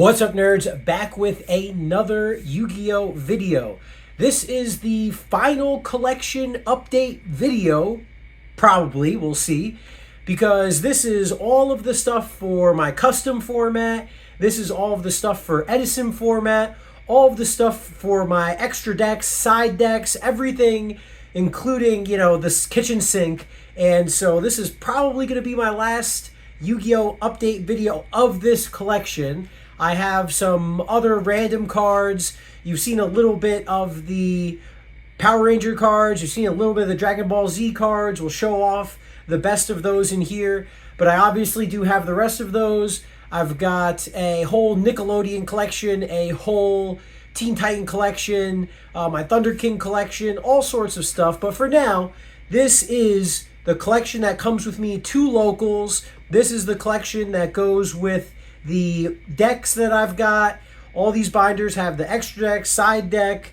What's up, nerds? Back with another Yu-Gi-Oh video. This is the final collection update video, probably, we'll see, because this is all of the stuff for my custom format, this is all of the stuff for Edison format, all of the stuff for my extra decks, side decks, everything, including, you know, this kitchen sink. And so this is probably going to be my last Yu-Gi-Oh update video of this collection. I have some other random cards. You've seen a little bit of the Power Ranger cards. You've seen a little bit of the Dragon Ball Z cards. We'll show off the best of those in here. But I obviously do have the rest of those. I've got a whole Nickelodeon collection, a whole Teen Titan collection, my Thunder King collection, all sorts of stuff. But for now, this is the collection that comes with me, 2 locals. This is the collection that goes with the decks that I've got. All these binders have the extra deck, side deck,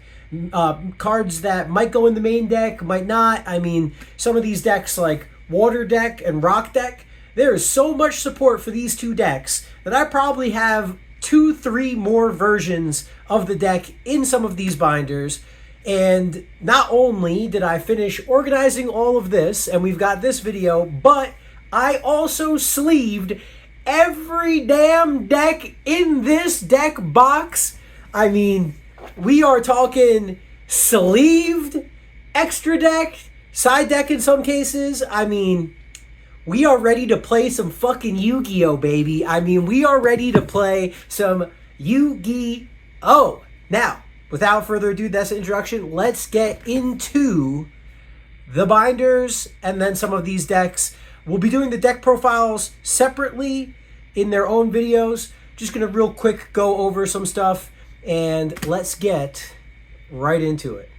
cards that might go in the main deck, might not. I mean, some of these decks like Water Deck and Rock Deck, there is so much support for these 2 decks that I probably have 2-3 more versions of the deck in some of these binders. And not only did I finish organizing all of this, and we've got this video, but I also sleeved every damn deck in this deck box. I mean, we are talking sleeved, extra deck, side deck in some cases. I mean, we are ready to play some fucking Yu-Gi-Oh, baby. I mean, we are ready to play some Yu-Gi-Oh. Now, without further ado, that's the introduction. Let's get into the binders and then some of these decks. We'll be doing the deck profiles separately in their own videos. Just going to real quick go over some stuff and let's get right into it.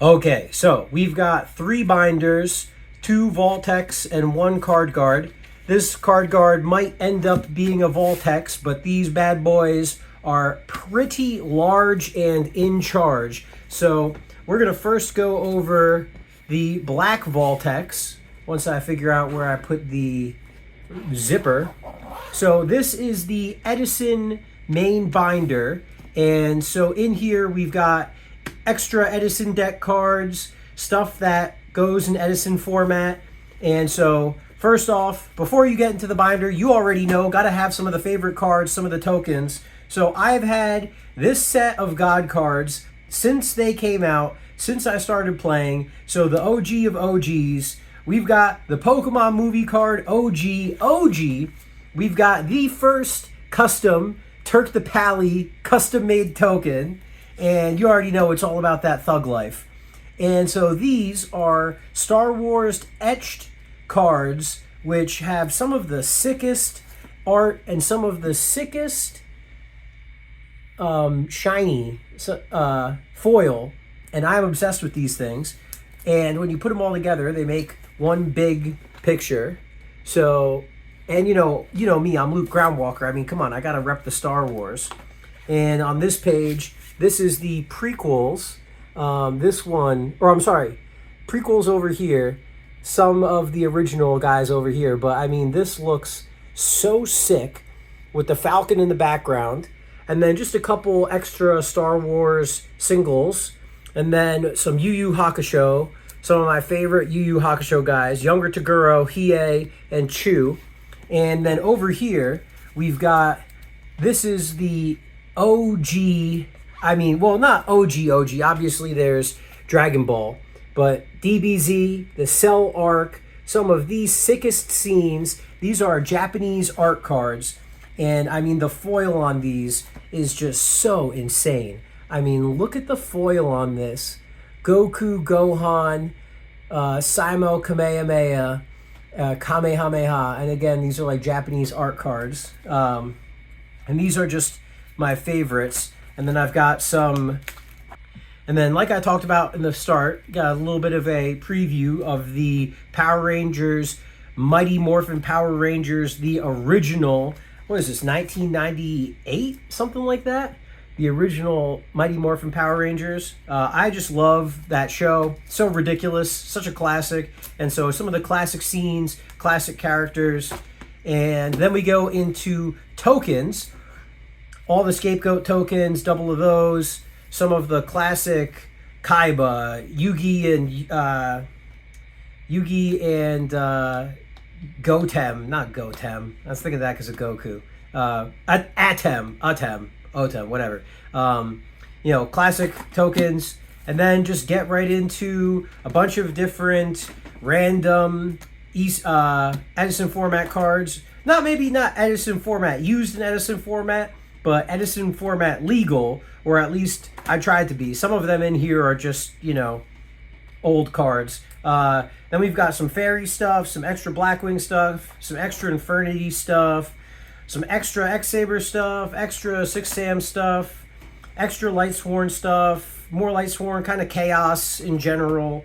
Okay, so we've got 3 binders, 2 Voltex, and 1 card guard. This card guard might end up being a Voltex, but these bad boys are pretty large and in charge. So we're going to first go over the black Voltex once I figure out where I put the zipper. So this is the Edison main binder, and so in here we've got extra Edison deck cards, stuff that goes in Edison format. And so first off, before you get into the binder, you already know, gotta have some of the favorite cards, some of the tokens. So I've had this set of God cards since they came out, since I started playing. So the OG of OGs. We've got the Pokemon movie card, OG. We've got the first custom Turk the Pally custom-made token. And you already know it's all about that thug life. And so these are Star Wars etched cards, which have some of the sickest art and some of the sickest shiny foil. And I'm obsessed with these things. And when you put them all together, they make one big picture. So, and you know me, I'm Luke Groundwalker. I mean, come on, I gotta rep the Star Wars. And on this page, this is the prequels. Prequels over here. Some of the original guys over here. But I mean, this looks so sick with the Falcon in the background. And then just a couple extra Star Wars singles. And then some Yu Yu Hakusho. Some of my favorite Yu Yu Hakusho guys, Younger Toguro, Hiei, and Chu. And then over here, we've got, this is the OG, I mean, well, not OG, obviously there's Dragon Ball, but DBZ, the Cell Arc, some of these sickest scenes. These are Japanese art cards, and I mean, the foil on these is just so insane. I mean, look at the foil on this. Goku, Gohan, Saimo, Kamehameha, Kamehameha. And again, these are like Japanese art cards. And these are just my favorites. And then I've got some... And then, like I talked about in the start, got a little bit of a preview of the Power Rangers, Mighty Morphin Power Rangers, the original... What is this, 1998? Something like that? The original Mighty Morphin Power Rangers. I just love that show. So ridiculous, such a classic. And so some of the classic scenes, classic characters. And then we go into tokens. all the scapegoat tokens, double of those, some of the classic Kaiba, Yugi and Gotem, not Gotem. I was thinking of that because of Goku. Otem, whatever. Classic tokens, and then just get right into a bunch of different random Edison format cards. Not Edison format used in Edison format, but Edison format legal, or at least I tried to be. Some of them in here are just, old cards. Then we've got some fairy stuff, some extra Blackwing stuff, some extra Infernities stuff, some extra X-Saber stuff, extra Six Sam stuff, extra Lightsworn stuff, more Lightsworn, kind of chaos in general.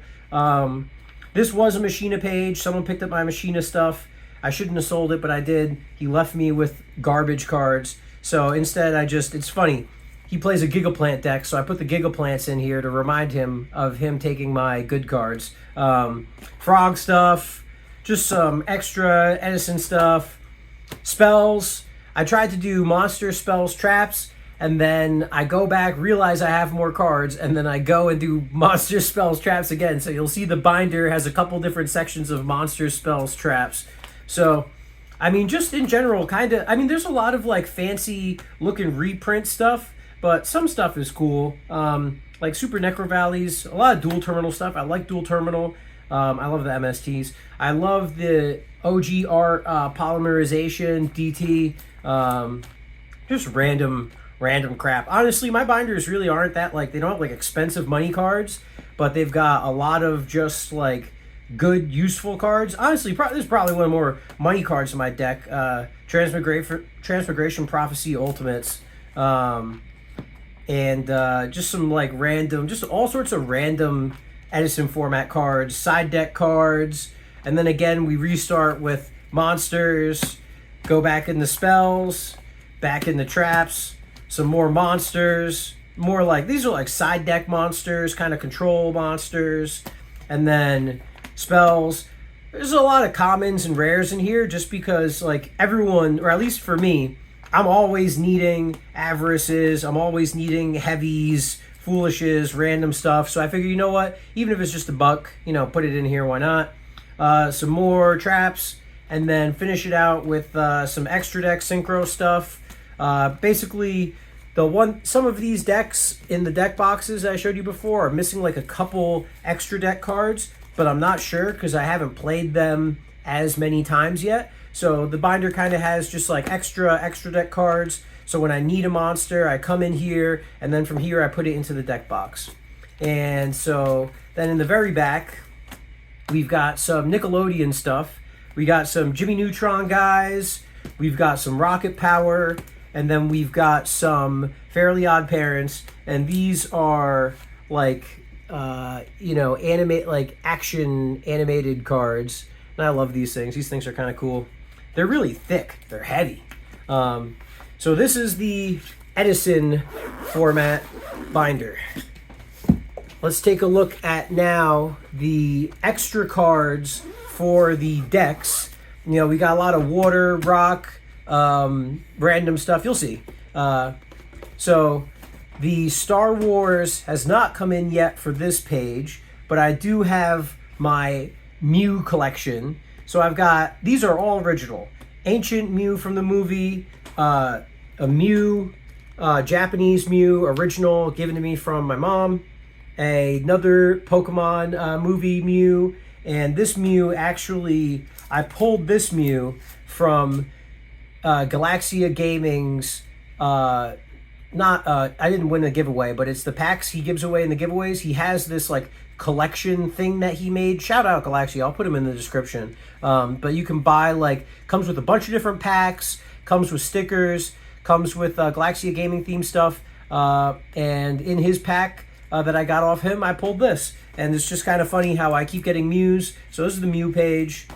This was a Machina page. Someone picked up my Machina stuff. I shouldn't have sold it, but I did. He left me with garbage cards. So instead, it's funny. He plays a Gigaplant deck, so I put the Gigaplants in here to remind him of him taking my good cards. Frog stuff, just some extra Edison stuff. Spells. I tried to do monster spells, traps, and then I go back, realize I have more cards, and then I go and do monster spells, traps again. So you'll see the binder has a couple different sections of monster spells, traps. So, just in general, there's a lot of fancy looking reprint stuff, but some stuff is cool. Like Super Necro Valleys, a lot of dual terminal stuff. I like dual terminal. I love the MSTs. I love the OG art, polymerization, DT, just random crap. Honestly, my binders really aren't that, they don't have expensive money cards, but they've got a lot of just good, useful cards. Honestly, this is probably one of the more money cards in my deck. Transmigration Prophecy Ultimates. And just some random, just all sorts of random Edison format cards, side deck cards, and then again we restart with monsters, go back into spells, back into traps, some more monsters, these are side deck monsters, kind of control monsters, and then spells. There's a lot of commons and rares in here just because everyone, or at least for me, I'm always needing avarices, I'm always needing heavies, foolishes, random stuff. So I figure, you know what? Even if it's just $1, put it in here, why not? Some more traps, and then finish it out with some extra deck synchro stuff. Basically, some of these decks in the deck boxes I showed you before are missing a couple extra deck cards, but I'm not sure because I haven't played them as many times yet. So the binder kind of has just extra deck cards. So when I need a monster, I come in here, and then from here I put it into the deck box. And so then in the very back, we've got some Nickelodeon stuff. We got some Jimmy Neutron guys. We've got some Rocket Power, and then we've got some Fairly Odd Parents. And these are action animated cards. And I love these things. These things are kind of cool. They're really thick. They're heavy. So this is the Edison format binder. Let's take a look at now the extra cards for the decks. We got a lot of water, rock, random stuff. You'll see. So the Star Wars has not come in yet for this page, but I do have my Mew collection. So these are all original. Ancient Mew from the movie, a Mew, Japanese Mew, original, given to me from my mom, another Pokemon movie Mew, and this Mew, actually, I pulled this Mew from Galaxia Gaming's, I didn't win a giveaway, but it's the packs he gives away in the giveaways. He has this collection thing that he made. Shout out Galaxia, I'll put him in the description. But you can buy comes with a bunch of different packs, comes with stickers, comes with Galaxia Gaming theme stuff, and in his pack that I got off him, I pulled this. And it's just kind of funny how I keep getting Mews. So this is the Mew page.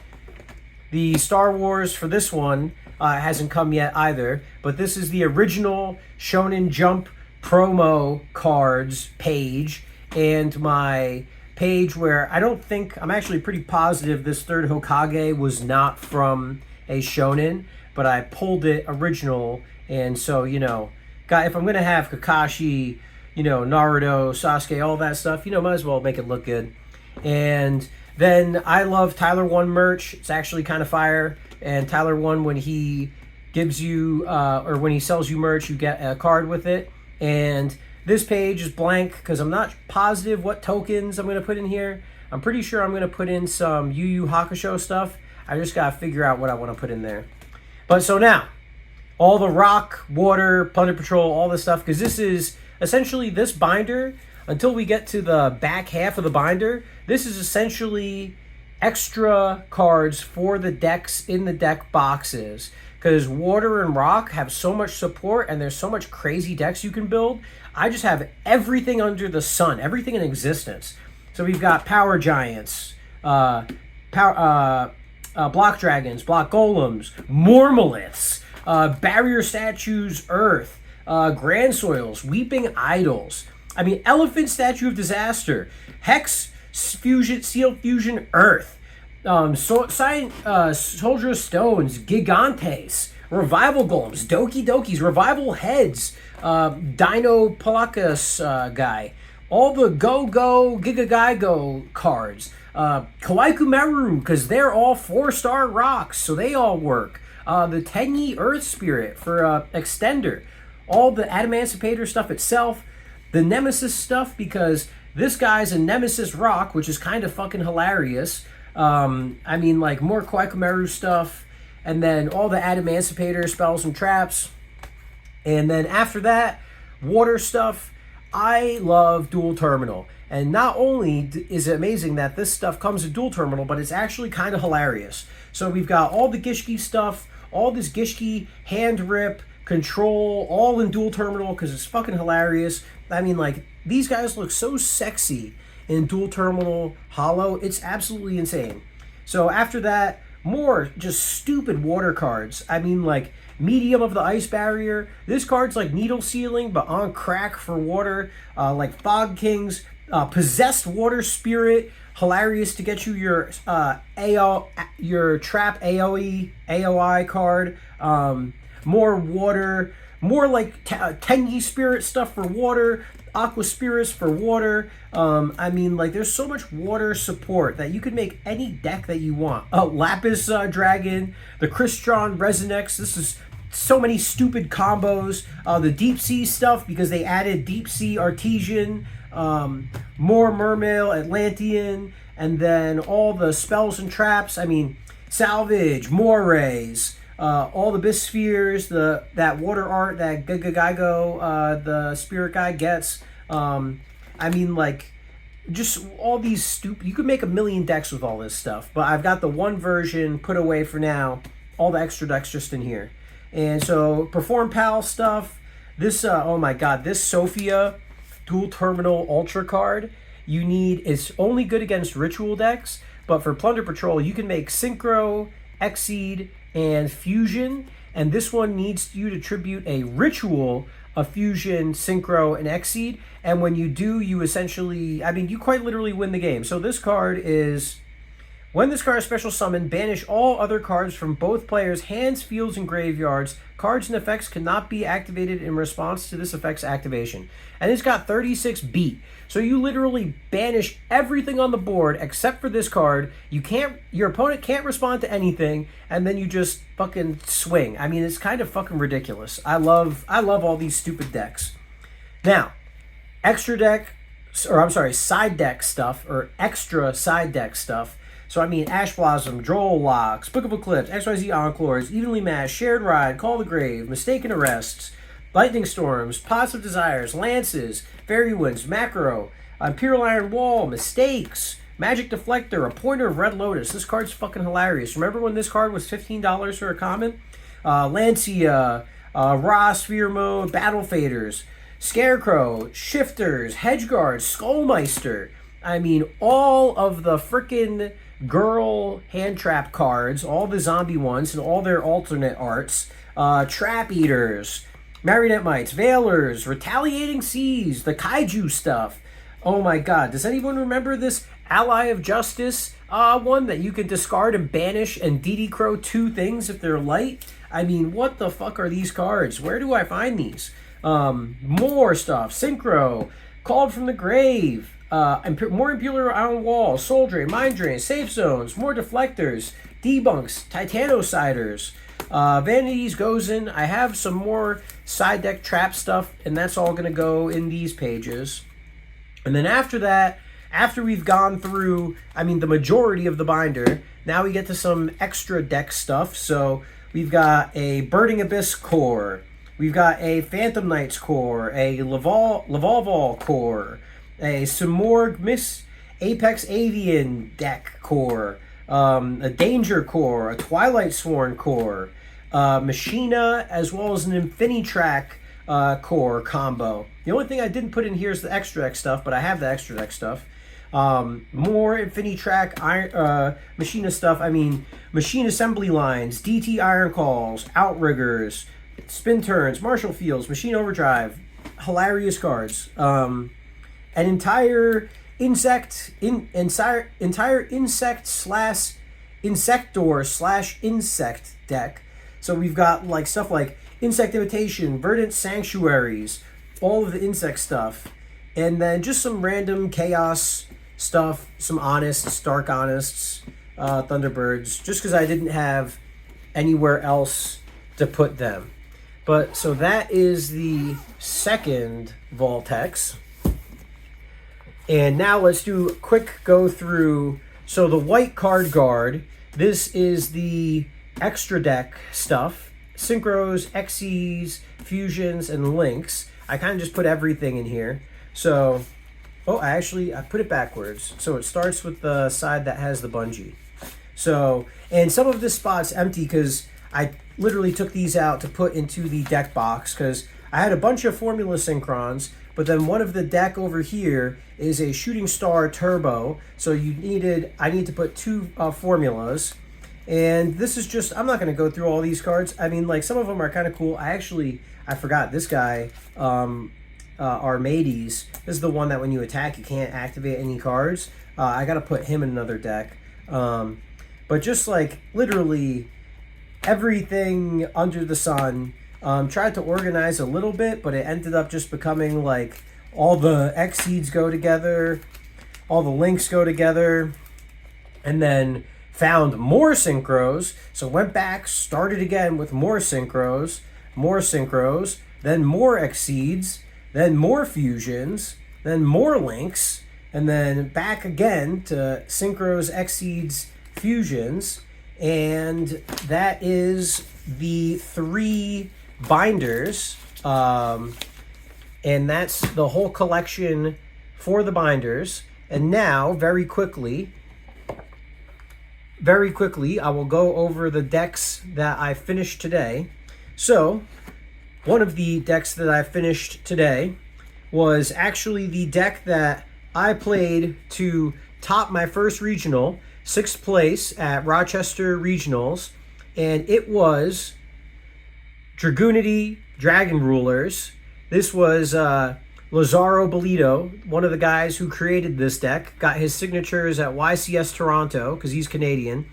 The Star Wars for this one hasn't come yet either, but this is the original Shonen Jump promo cards page, and my page where I'm actually pretty positive this third Hokage was not from a Shonen, but I pulled it original, and so, if I'm gonna have Kakashi, Naruto, Sasuke, all that stuff, might as well make it look good. And then I love Tyler 1 merch. It's actually kind of fire. And Tyler 1, when he gives you, or when he sells you merch, you get a card with it. And this page is blank because I'm not positive what tokens I'm going to put in here. I'm pretty sure I'm going to put in some Yu Yu Hakusho stuff. I just got to figure out what I want to put in there. But so now, all the rock, water, Plunder Patrol, all this stuff, because this is essentially this binder, until we get to the back half of the binder, this is essentially extra cards for the decks in the deck boxes. Because water and rock have so much support and there's so much crazy decks you can build. I just have everything under the sun, everything in existence. So we've got Power Giants, Block Dragons, Block Golems, Mormoliths, Barrier Statues, Earth, Grand Soils, Weeping Idols. Elephant Statue of Disaster, Hex Fusion, Seal Fusion, Earth, Soldier of Stones, Gigantes, Revival Golems, Doki Dokis, Revival Heads, Dino Palacus guy, all the Go-Go, Gigagaigo cards, Kawaii Maru, because they're all 4-star rocks, so they all work. The Tenyi Earth Spirit for Extender, all the Adamancipator stuff itself, the Nemesis stuff, because this guy's a Nemesis rock, which is kind of fucking hilarious. More Kawaii Maru stuff, and then all the Adamancipator spells and traps. And then after that, water stuff. I love Dual Terminal. And not only is it amazing that this stuff comes in Dual Terminal, but it's actually kind of hilarious. So we've got all the Gishki stuff, all this Gishki, Hand Rip, Control, all in Dual Terminal because it's fucking hilarious. These guys look so sexy in Dual Terminal Hollow. It's absolutely insane. So after that, more just stupid water cards. Medium of the Ice Barrier. This card's like Needle Sealing, but on crack for water. Like Fog Kings, Possessed Water Spirit. Hilarious to get you your your trap AOI card. More water. More like Tenyi Spirit stuff for water. Aqua Spirits for water. There's so much water support that you could make any deck that you want. Lapis Dragon, the Crystron Resonex. This is so many stupid combos. The Deep Sea stuff, because they added Deep Sea Artesian, more Mermail, Atlantean, and then all the spells and traps. Salvage, Morays, all the Bispheres, that water art that Gagaigo, the spirit guy gets. Just all these stupid. You could make a million decks with all this stuff, but I've got the one version put away for now. All the extra decks just in here. And so Perform Pal stuff. This oh my god, this Sophia Dual Terminal Ultra card. It's only good against ritual decks, but for Plunder Patrol you can make Synchro, Exceed, and Fusion, and this one needs you to tribute a ritual of Fusion, Synchro, and Exceed, and when you do, you essentially, you quite literally win the game. So this card is, when this card is special summoned, banish all other cards from both players' hands, fields, and graveyards. Cards and effects cannot be activated in response to this effect's activation. And it's got 36 beat. So you literally banish everything on the board except for this card. Your opponent can't respond to anything, and then you just fucking swing. It's kind of fucking ridiculous. I love all these stupid decks. Now, side deck stuff, or extra side deck stuff. So Ash Blossom, Droll Locks, Book of Eclipse, XYZ Encores, Evenly Matched, Shared Ride, Call the Grave, Mistaken Arrests, Lightning Storms, Pots of Desires, Lances, Fairy Winds, Macro, Imperial Iron Wall, Mistakes, Magic Deflector, A Pointer of Red Lotus. This card's fucking hilarious. Remember when this card was $15 for a common? Lancia, Raw Sphere Mode, Battle Faders, Scarecrow, Shifters, Hedgeguard, Skullmeister. All of the frickin' girl hand trap cards, all the zombie ones, and all their alternate arts. Trap Eaters, Marionette Mites, Veilers, Retaliating Seas, the Kaiju stuff. Oh my god, does anyone remember this Ally of Justice one that you can discard and banish and DD Crow 2 things if they're light? What the fuck are these cards? Where do I find these? More stuff. Synchro, Called from the Grave, more Imperial Iron Walls, Soul Drain, Mind Drain, Safe Zones, more Deflectors, Debunks, Titanociders, Vanities goes in. I have some more side deck trap stuff, and that's all going to go in these pages. And then after that, after we've gone through, the majority of the binder, now we get to some extra deck stuff. So we've got a Burning Abyss core, we've got a Phantom Knights core, a Lavalval core, a Simorg Miss Apex Avian deck core, a Danger core, a Twilight Sworn core, Machina, as well as an Infinitrack core combo. The only thing I didn't put in here is the extra deck stuff, but I have the extra deck stuff. More Infinitrack Machina stuff. Machine assembly lines, DT Iron Calls, Outriggers, Spin Turns, Martial Fields, Machine Overdrive, hilarious cards. An entire insect slash insector slash insect deck. So we've got stuff like Insect Imitation, Verdant Sanctuaries, all of the insect stuff, and then just some random chaos stuff, some Honest, Stark Honests, Thunderbirds, just because I didn't have anywhere else to put them. But so that is the second Voltex. And now let's do a quick go through. So the white card guard, this is the extra deck stuff. Synchros, Xyz, Fusions, and Links. I kind of just put everything in here. So, I put it backwards. So it starts with the side that has the bungee. So, and some of this spot's empty because I literally took these out to put into the deck box because I had a bunch of Formula Synchrons, but then one of the deck over here is a Shooting Star Turbo. So I need to put two formulas. And this is just, I'm not going to go through all these cards. Some of them are kind of cool. I forgot this guy, Armades. This is the one that when you attack, you can't activate any cards. I got to put him in another deck. But just literally everything under the sun. Tried to organize a little bit, but it ended up just becoming all the Xyz go together, all the links go together, and then found more synchros, so went back, started again with more synchros, then more Xyz, then more fusions, then more links, and then back again to synchros, Xyz, fusions, and that is the 3 binders, and that's the whole collection for the binders. And now, very quickly, I will go over the decks that I finished today. So, one of the decks that I finished today was actually the deck that I played to top my first regional, 6th place at Rochester Regionals, and it was Dragunity Rulers. This was Lazaro Bolito, one of the guys who created this deck, got his signatures at YCS Toronto because he's Canadian.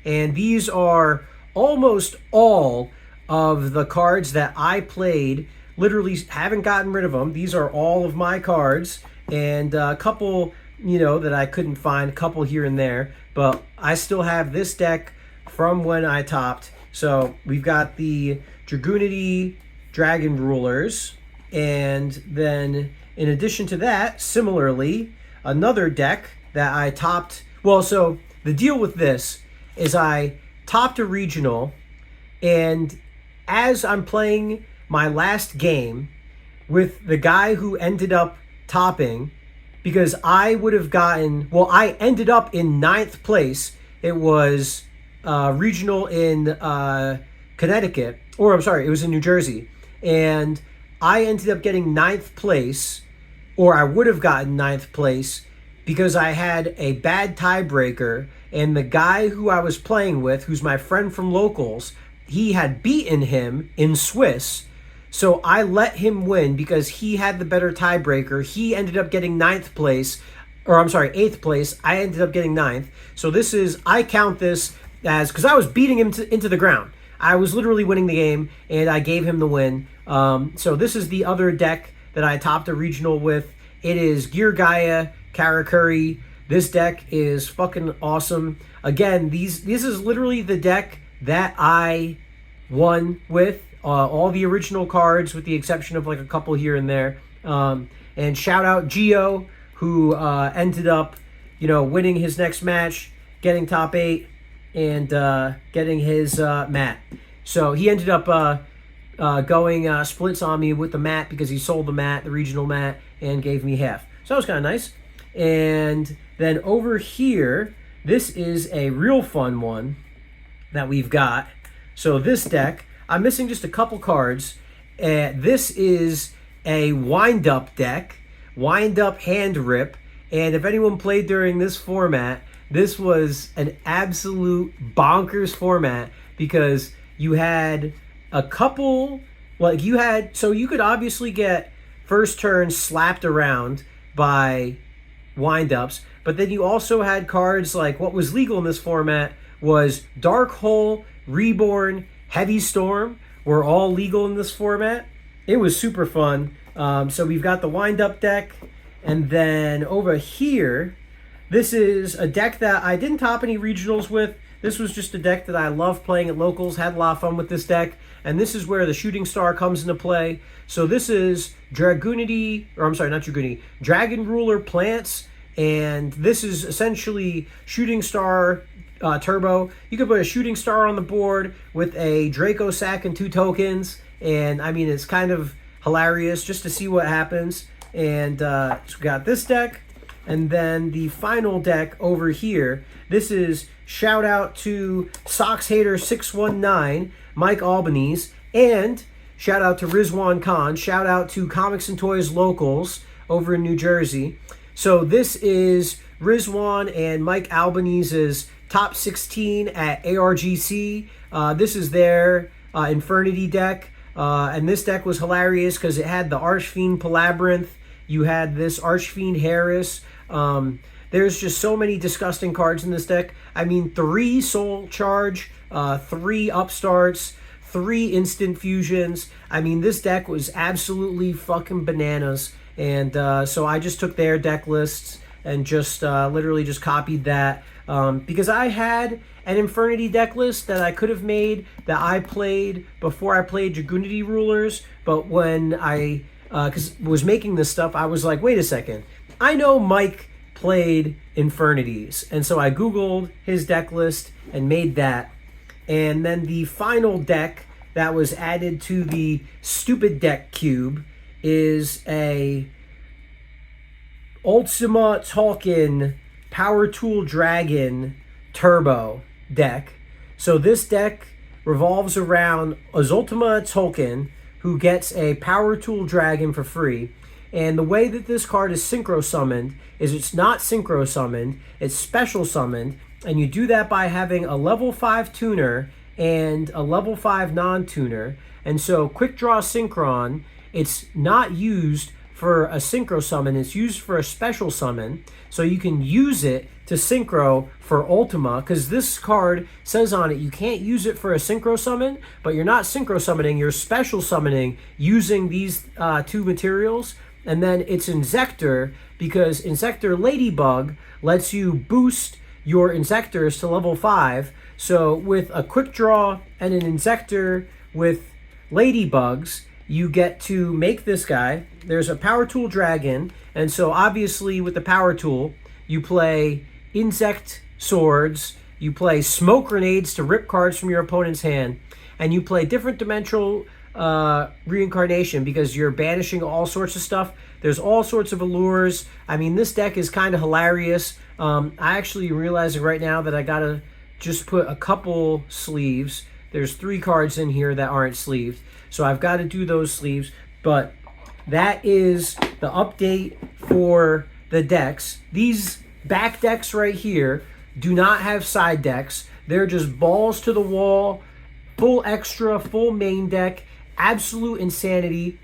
And these are almost all of the cards that I played. Literally haven't gotten rid of them. These are all of my cards, and a couple, that I couldn't find, a couple here and there. But I still have this deck from when I topped. So we've got the Dragunity Rulers. And then, in addition to that, similarly, another deck that I topped. Well, so the deal with this is I topped a regional, and as I'm playing my last game with the guy who ended up topping, because I would have I ended up in 9th place. It was regional in Connecticut, or I'm sorry, it was in New Jersey. And I ended up getting 9th place, or I would have gotten 9th place, because I had a bad tiebreaker, and the guy who I was playing with, who's my friend from locals, he had beaten him in Swiss. So I let him win because he had the better tiebreaker. He ended up getting 9th place, or I'm sorry, 8th place. I ended up getting 9th. So I count this as, because I was beating him into the ground. I was literally winning the game, and I gave him the win. So this is the other deck that I topped a regional with. It is Geargia Karakuri. This deck is fucking awesome. Again, this is literally the deck that I won with. All the original cards, with the exception of like a couple here and there. And shout out Gio, who ended up, winning his next match, getting top 8, and getting his mat. So he ended up going splits on me with the mat because he sold the mat, the regional mat, and gave me half. So that was kind of nice. And then over here, this is a real fun one that we've got. So this deck, I'm missing just a couple cards. This is a wind-up deck, wind-up hand rip. And if anyone played during this format, this was an absolute bonkers format because you had a couple, so you could obviously get first turn slapped around by wind-ups, but then you also had cards like what was legal in this format was Dark Hole, Reborn, Heavy Storm were all legal in this format. It was super fun. So we've got the wind-up deck, and then over here, this is a deck that I didn't top any regionals with. This was just a deck that I love playing at locals, had a lot of fun with this deck, and this is where the Shooting Star comes into play. So this is Dragon Ruler Plants, and this is essentially Shooting Star Turbo. You could put a Shooting Star on the board with a Draco Sack and 2 tokens, and I mean, it's kind of hilarious just to see what happens. And so we got this deck, and then the final deck over here. This is shout out to Socks Hater 619, Mike Albanese, and shout out to Rizwan Khan. Shout out to Comics and Toys Locals over in New Jersey. So this is Rizwan and Mike Albanese's top 16 at ARGC. This is their Infernity deck. And this deck was hilarious because it had the Archfiend Palabyrinth. You had this Archfiend Harris. There's just so many disgusting cards in this deck. I mean, 3 Soul Charge, 3 Upstarts, 3 Instant Fusions. I mean, this deck was absolutely fucking bananas. And so I just took their deck lists and just literally just copied that. Because I had an Infernity deck list that I could have made that I played before I played Dragunity Rulers. But when I was making this stuff, I was like, wait a second. I know Mike played Infernities. And so I Googled his deck list and made that. And then the final deck that was added to the stupid deck cube is a Ultima Tzoklin Power Tool Dragon Turbo deck. So this deck revolves around Ultima Tzoklin, who gets a Power Tool Dragon for free. And the way that this card is synchro summoned is it's not synchro summoned, it's special summoned. And you do that by having a level 5 tuner and a level 5 non-tuner. And so Quick Draw Synchron, it's not used for a synchro summon, it's used for a special summon. So you can use it to synchro for Ultima, because this card says on it you can't use it for a synchro summon, but you're not synchro summoning, you're special summoning using these 2 materials. And then it's Insector, because Insector Ladybug lets you boost your Insectors to level 5. So with a Quick Draw and an Insector with Ladybugs, you get to make this guy. There's a Power Tool Dragon, and so obviously with the Power Tool, you play Insect Swords, you play Smoke Grenades to rip cards from your opponent's hand, and you play different dimensional reincarnation because you're banishing all sorts of stuff. There's all sorts of allures. I mean, this deck is kind of hilarious. I actually realizing right now that I gotta just put a couple sleeves. There's 3 cards in here that aren't sleeved, so I've got to do those sleeves. But that is the update for the decks. These back decks right here do not have side decks. They're just balls to the wall, full extra, full main deck, absolute insanity.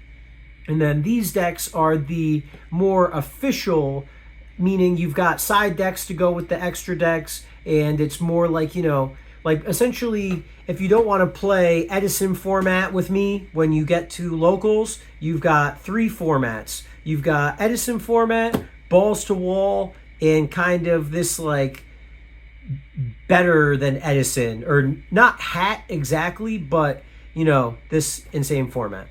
And then these decks are the more official, meaning you've got side decks to go with the extra decks, and it's more like, Like, essentially, if you don't want to play Edison format with me when you get to locals, you've got 3 formats. You've got Edison format, balls to wall, and kind of this, like, better than Edison, or not hat exactly, but, you know, this insane format.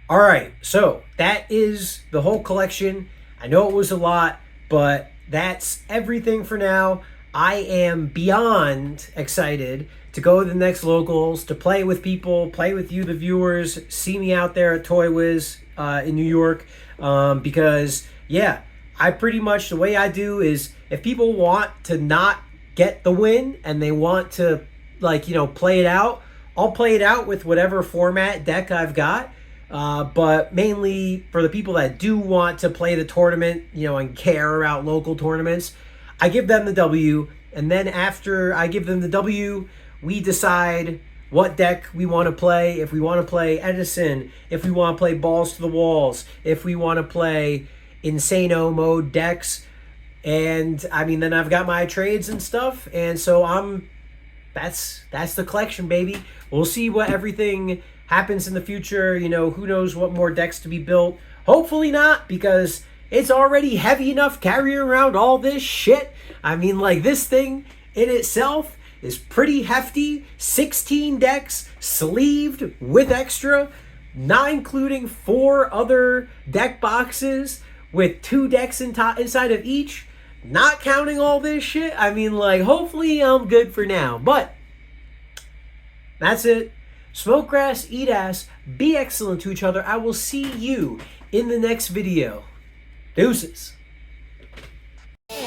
All right, so that is the whole collection. I know it was a lot, but that's everything for now. I am beyond excited to go to the next locals, to play with people, play with you, the viewers, see me out there at Toy Wiz in New York, because, yeah, I pretty much, the way I do is, if people want to not get the win and they want to, like, you know, play it out, I'll play it out with whatever format deck I've got. But mainly for the people that do want to play the tournament, you know, and care about local tournaments, I give them the W, and then after I give them the W, we decide what deck we want to play. If we want to play Edison, if we want to play balls to the walls, if we want to play Insano mode decks, and I mean, then I've got my trades and stuff, and so that's the collection, baby. We'll see what everything happens in the future. You know, who knows what more decks to be built. Hopefully not, because it's already heavy enough carrying around all this shit. I mean, like, this thing in itself is pretty hefty. 16 decks, sleeved with extra, not including 4 other deck boxes with 2 decks inside of each, not counting all this shit. I mean, like, hopefully I'm good for now. But that's it. Smoke grass, eat ass, be excellent to each other. I will see you in the next video. Deuces. Like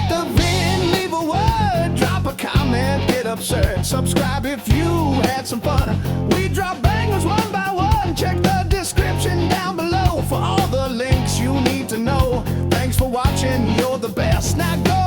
the vid, leave a word, drop a comment, get absurd, subscribe if you had some fun. We drop bangers one by one. Check the description down below for all the links you need to know. Thanks for watching, you're the best. Now go